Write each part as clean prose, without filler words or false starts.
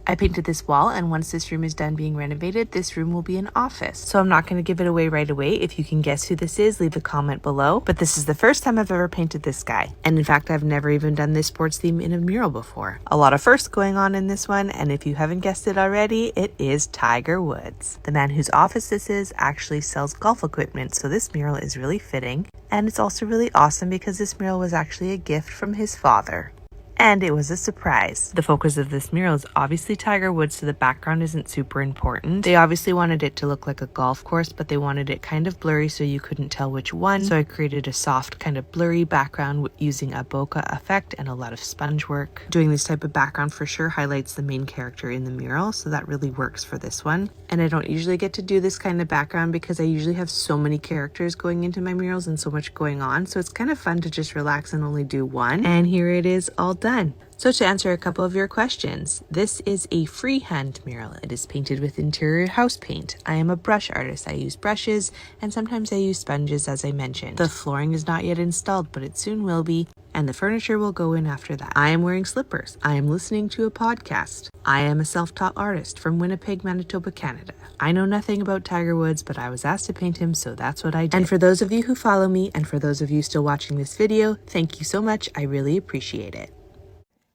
I painted this wall, and once this room is done being renovated, this room will be an office. So I'm not going to give it away right away. If you can guess who this is, leave a comment below. But this is the first time I've ever painted this guy. And in fact, I've never even done this sports theme in a mural before. A lot of firsts going on in this one, and if you haven't guessed it already, it is Tiger Woods. The man whose office this is actually sells golf equipment, so this mural is really fitting. And it's also really awesome because this mural was actually a gift from his father. And it was a surprise. The focus of this mural is obviously Tiger Woods, so the background isn't super important. They obviously wanted it to look like a golf course, but they wanted it kind of blurry so you couldn't tell which one. So I created a soft kind of blurry background using a bokeh effect and a lot of sponge work. Doing this type of background for sure highlights the main character in the mural, so that really works for this one. And I don't usually get to do this kind of background because I usually have so many characters going into my murals and so much going on, so it's kind of fun to just relax and only do one. And here it is all done. So to answer a couple of your questions, this is a freehand mural. It is painted with interior house paint. I am a brush artist. I use brushes and sometimes I use sponges, as I mentioned. The flooring is not yet installed, but it soon will be, and the furniture will go in after that. I am wearing slippers. I am listening to a podcast. I am a self-taught artist from Winnipeg, Manitoba, Canada. I know nothing about Tiger Woods, but I was asked to paint him, so that's what I did. And for those of you who follow me, and for those of you still watching this video, thank you so much. I really appreciate it.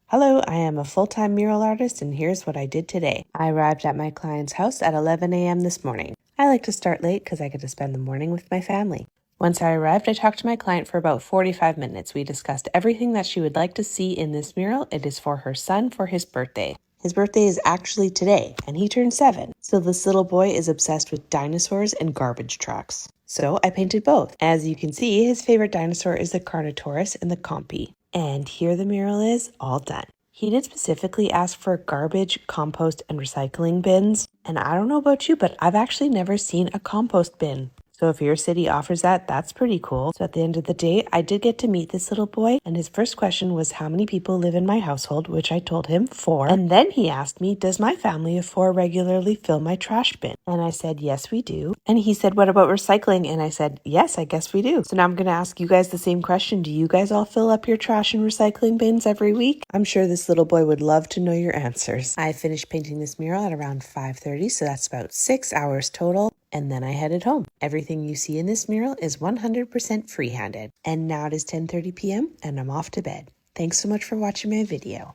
Hello, I am a full-time mural artist, and here's what I did today. I arrived at my client's house at 11 a.m. this morning. I like to start late because I get to spend the morning with my family. Once I arrived, I talked to my client for about 45 minutes. We discussed everything that she would like to see in this mural. It is for her son for his birthday. His birthday is actually today, and he turned 7. So this little boy is obsessed with dinosaurs and garbage trucks. So I painted both. As you can see, his favorite dinosaur is the Carnotaurus and the Compy. And here the mural is all done. He did specifically ask for garbage, compost, and recycling bins. And I don't know about you, but I've actually never seen a compost bin. So if your city offers that, that's pretty cool. So at the end of the day, I did get to meet this little boy, and his first question was how many people live in my household, which I told him 4. And then he asked me, does my family of 4 regularly fill my trash bin? And I said, yes, we do. And he said, what about recycling? And I said, yes, I guess we do. So now I'm going to ask you guys the same question. Do you guys all fill up your trash and recycling bins every week? I'm sure this little boy would love to know your answers. I finished painting this mural at around 5:30, so that's about 6 hours total. And then I headed home. Everything you see in this mural is 100% free-handed. And now it is 10:30 p.m. and I'm off to bed. Thanks so much for watching my video.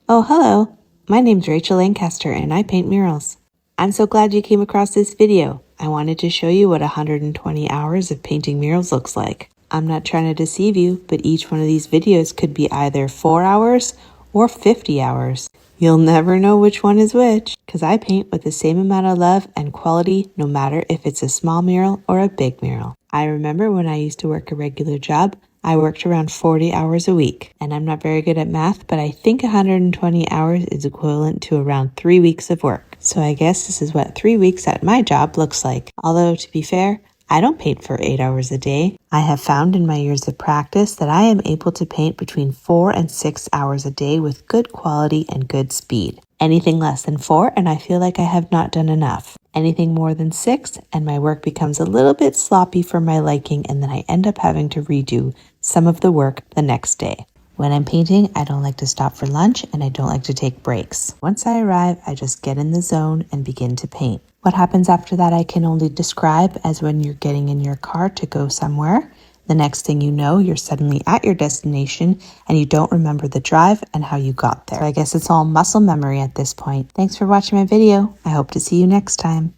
Oh, hello. My name's Rachel Lancaster and I paint murals. I'm so glad you came across this video. I wanted to show you what 120 hours of painting murals looks like. I'm not trying to deceive you, but each one of these videos could be either 4 hours or 50 hours. You'll never know which one is which, because I paint with the same amount of love and quality no matter if it's a small mural or a big mural. I remember when I used to work a regular job, I worked around 40 hours a week, and I'm not very good at math, but I think 120 hours is equivalent to around 3 weeks of work. So I guess this is what 3 weeks at my job looks like. Although, to be fair, I don't paint for 8 hours a day. I have found in my years of practice that I am able to paint between 4 and 6 hours a day with good quality and good speed. Anything less than 4 and I feel like I have not done enough. Anything more than 6 and my work becomes a little bit sloppy for my liking, and then I end up having to redo some of the work the next day. When I'm painting, I don't like to stop for lunch and I don't like to take breaks. Once I arrive, I just get in the zone and begin to paint. What happens after that I can only describe as when you're getting in your car to go somewhere. The next thing you know, you're suddenly at your destination and you don't remember the drive and how you got there. So I guess it's all muscle memory at this point. Thanks for watching my video. I hope to see you next time.